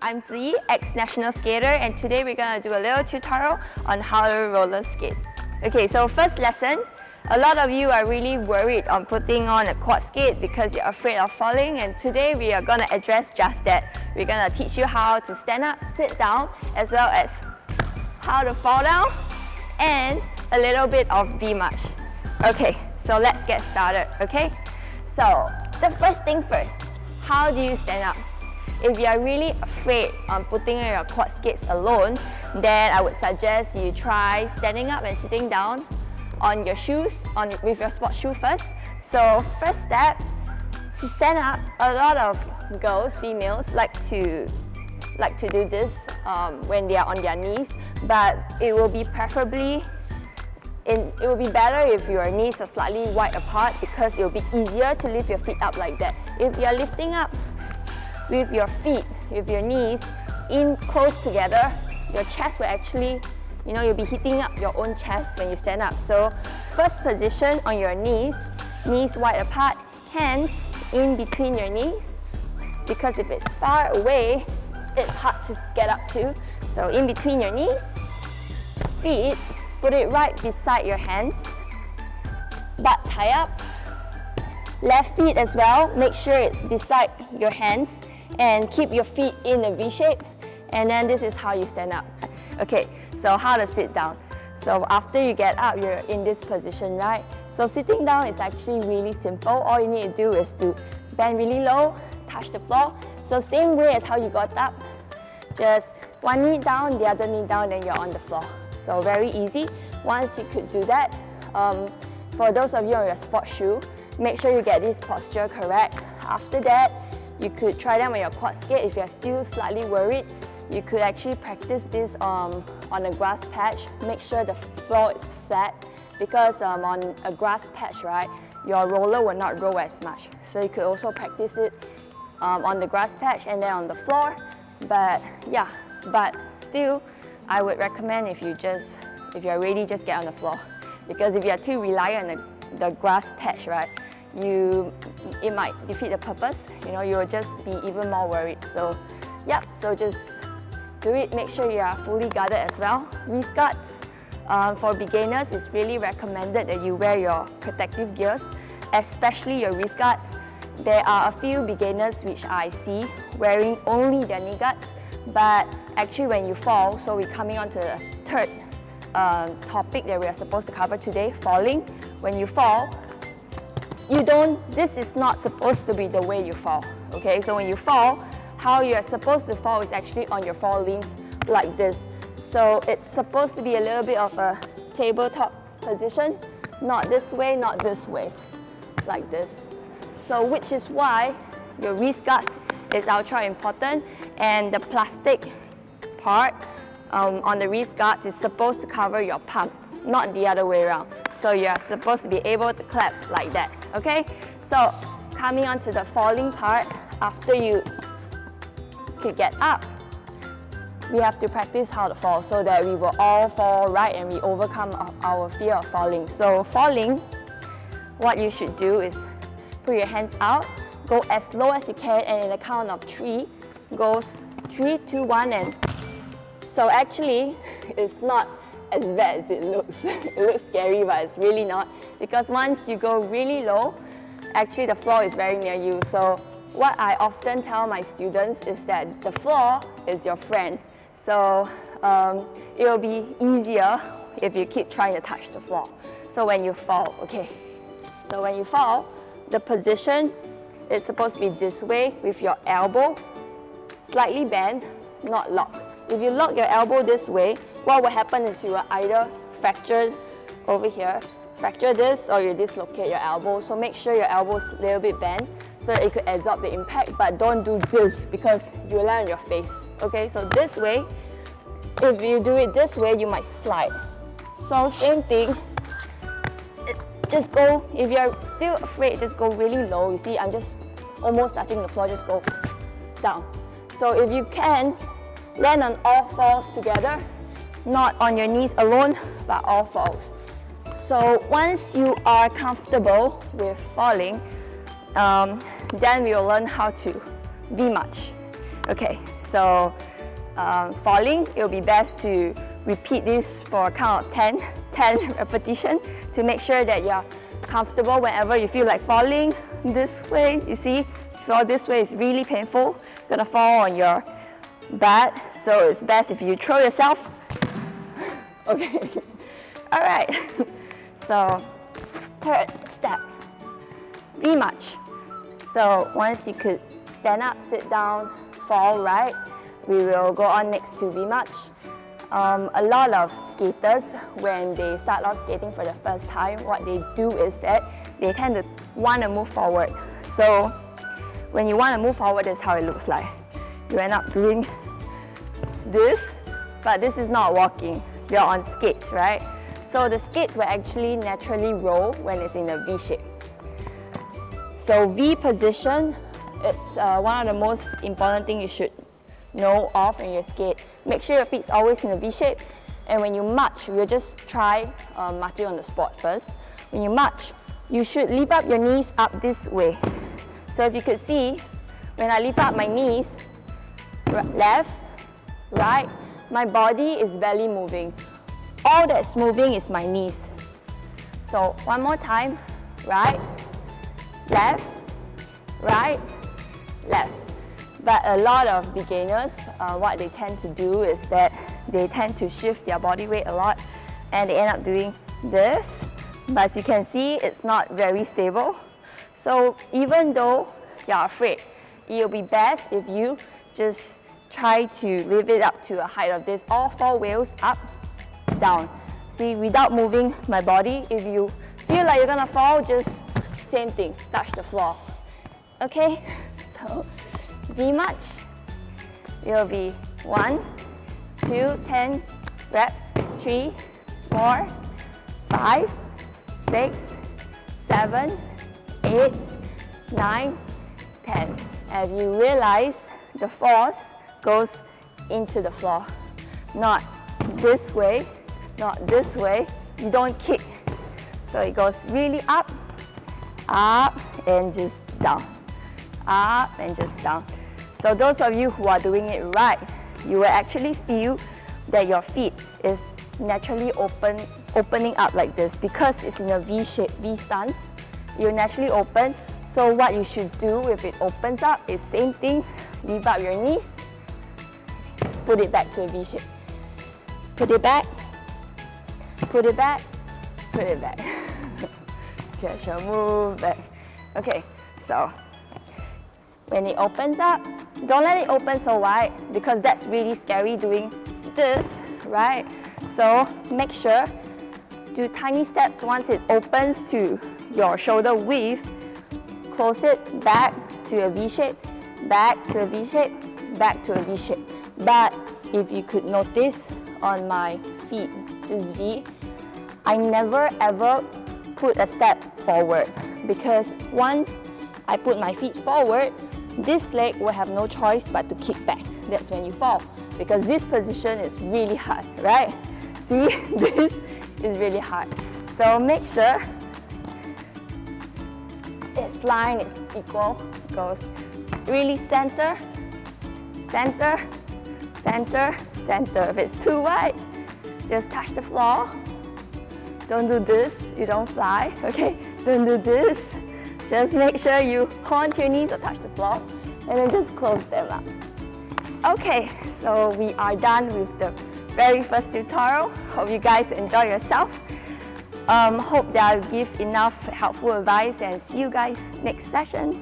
I'm Ziyi, ex-national skater, and today we're going to do a little tutorial on how to roller skate. Okay, so first lesson, a lot of you are really worried on putting on a quad skate because you're afraid of falling, and today we are going to address just that. We're going to teach you how to stand up, sit down, as well as how to fall down, and a little bit of V-march. Okay, so let's get started, okay? So, the first thing first, how do you stand up? If you are really afraid on putting on your quad skates alone, then I would suggest you try standing up and sitting down on your shoes, with your sports shoe first. So first step, to stand up, a lot of girls, females, like to do this when they are on their knees, but it will be better if your knees are slightly wide apart because it will be easier to lift your feet up like that. If you are lifting up with your feet, with your knees in close together, your chest will actually, you'll be hitting up your own chest when you stand up. So first position on your knees, knees wide apart, hands in between your knees, because if it's far away, it's hard to get up to. So in between your knees, feet, put it right beside your hands, butts high up, left feet as well, make sure it's beside your hands, and keep your feet in a V shape, and then this is how you stand up. Okay, so how to sit down. So after you get up, you're in this position, right? So sitting down is actually really simple. All you need to do is to bend really low, touch the floor. So same way as how you got up, just one knee down, the other knee down, then you're on the floor. So very easy. Once you could do that, for those of you on your sports shoe, make sure you get this posture correct. After that, you could try them on your quad skate. If you're still slightly worried, you could actually practice this on a grass patch. Make sure the floor is flat, because on a grass patch, right, your roller will not roll as much. So you could also practice it on the grass patch and then on the floor. But yeah, but still, I would recommend if you're ready, just get on the floor. Because if you're too reliant on the grass patch, right, it might defeat the purpose. You will just be even more worried. So yeah, so just do it. Make sure you are fully guarded as well. Wrist guards, for beginners, it's really recommended that you wear your protective gears, especially your wrist guards. There are a few beginners which I see wearing only their knee guards, but actually when you fall, so we're coming on to the third topic that we are supposed to cover today, falling. When you fall, this is not supposed to be the way you fall, okay? So when you fall, how you're supposed to fall is actually on your forelimbs like this. So it's supposed to be a little bit of a tabletop position, not this way, not this way, like this. So which is why your wrist guards is ultra important, and the plastic part on the wrist guards is supposed to cover your palm, not the other way around. So you're supposed to be able to clap like that, okay? So coming on to the falling part, after you could get up, we have to practice how to fall so that we will all fall right and we overcome our fear of falling. So falling, what you should do is put your hands out, go as low as you can, and in the count of 3, goes 3, 2, 1, and so actually it's not as bad as it looks. It looks scary, but it's really not, because once you go really low, actually the floor is very near you. So what I often tell my students is that the floor is your friend. So it will be easier if you keep trying to touch the floor. So when you fall, okay, so when you fall, the position is supposed to be this way, with your elbow slightly bent, not locked. If you lock your elbow this way, what will happen is you will either fracture over here, fracture this, or you dislocate your elbow. So make sure your elbow is a little bit bent so that it could absorb the impact, but don't do this because you will land on your face. Okay, so this way, if you do it this way, you might slide. So same thing, just go, if you're still afraid, just go really low. You see, I'm just almost touching the floor, just go down. So if you can, land on all fours together, not on your knees alone, but all fours. So once you are comfortable with falling, then we will learn how to V-march. Okay, So falling, it will be best to repeat this for a count of 10 repetitions to make sure that you're comfortable whenever you feel like falling this way. You see, fall this way is really painful. You're gonna fall on your butt, so it's best if you throw yourself. Okay, all right. So third step, V-march. So once you could stand up, sit down, fall, right? We will go on next to V-march. A lot of skaters, when they start off skating for the first time, what they do is that they tend to want to move forward. So when you want to move forward, that's how it looks like. You end up doing this, but this is not walking. You're on skates, right? So the skates will actually naturally roll when it's in a V shape. So V position, it's one of the most important things you should know of when you skate. Make sure your feet's always in a V shape. And when you march, we'll just try marching on the spot first. When you march, you should lift up your knees up this way. So if you could see, when I lift up my knees, left, right, my body is barely moving. All that's moving is my knees. So one more time, right, left, right, left. But a lot of beginners, what they tend to do is that they tend to shift their body weight a lot and they end up doing this. But as you can see, it's not very stable. So even though you're afraid, it'll be best if you just try to lift it up to a height of this, all four wheels up, down. See, without moving my body, if you feel like you're gonna fall, just same thing, touch the floor. Okay, so V-march, it'll be 1, 2, 10 reps, 3, 4, 5, 6, 7, 8, 9, 10. And you realize the force goes into the floor, not this way, not this way. You don't kick. So it goes really up, and just down, up and just down. So those of you who are doing it right, you will actually feel that your feet is naturally opening up like this because it's in a V shape, V stance. You naturally open. So what you should do if it opens up is same thing, lift up your knees, put it back to a V shape. Put it back, put it back, put it back. Okay, I shall move back. Okay, so when it opens up, don't let it open so wide because that's really scary doing this, right? So make sure, do tiny steps once it opens to your shoulder width. Close it back to a V shape, back to a V shape, back to a V shape. But if you could notice on my feet, this V, I never ever put a step forward because once I put my feet forward, this leg will have no choice but to kick back. That's when you fall because this position is really hard, right? See, this is really hard. So make sure this line is equal, goes really center, center, center, center. If it's too wide, just touch the floor. Don't do this, you don't fly, okay? Don't do this. Just make sure you hold your knees or touch the floor and then just close them up. Okay, so we are done with the very first tutorial. Hope you guys enjoy yourself. Hope that I'll give enough helpful advice and see you guys next session.